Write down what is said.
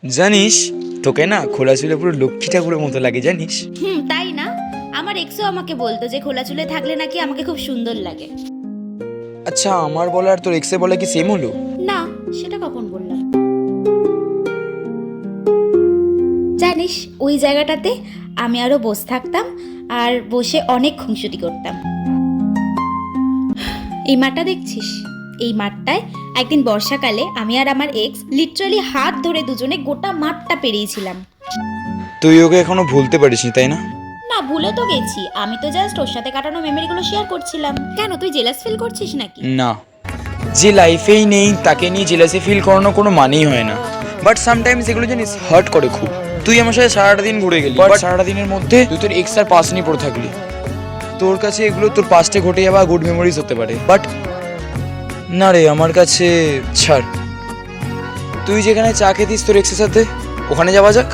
জানিস তোকে না খোলা চুলে পুরো লক্ষ্মী ঠাকুরের মতো লাগে জানিস। তাই না? আমার এক্সও আমাকে বলতো যে খোলা চুলে থাকলে নাকি আমাকে খুব সুন্দর লাগে। আচ্ছা আমার বলা আর তোর এক্সে বলা কি সেম হলো? না, সেটা কখন বললাম? জানিস ওই জায়গাটাতে আমি আরো বসে থাকতাম আর বসে অনেক খুনসুটি করতাম। এই মাঠটা দেখছিস? এই মাঠটায় একদিন বর্ষাকালে আমি আর আমার এক্স লিটারালি হাত ধরে দুজনে গোটা মাঠটা পেরিয়েছিলাম। তুই ওকে এখনো ভুলতে পারিসনি তাই না? না, ভুলে তো গেছি, আমি তো জাস্ট ওর সাথে কাটানো মেমোরিগুলো শেয়ার করছিলাম। কেন, তুই জেলাস ফিল করছিস নাকি? না, যে লাইফেই নেই তাকে নিয়ে জেলাসি ফিল করানো কোনো মানেই হয় না। বাট সামটাইমস এগুলো জানিস হার্ট করে খুব। তুই আমার সাথে সারাটা দিন ঘুরে গেলি, বাট সারাটা দিনের মধ্যে তুই তোর এক্স আর পাস নিয়ে পড়ে থাকলি। তোর কাছে এগুলো তোর পাস্টে ঘটে যাওয়া গুড মেমোরিজ হতে পারে, বাট না রে, আমার কাছে ছাড়। তুই যেখানে চা খেতিস তোর এক্সের সাথে, ওখানে যাওয়া যাক।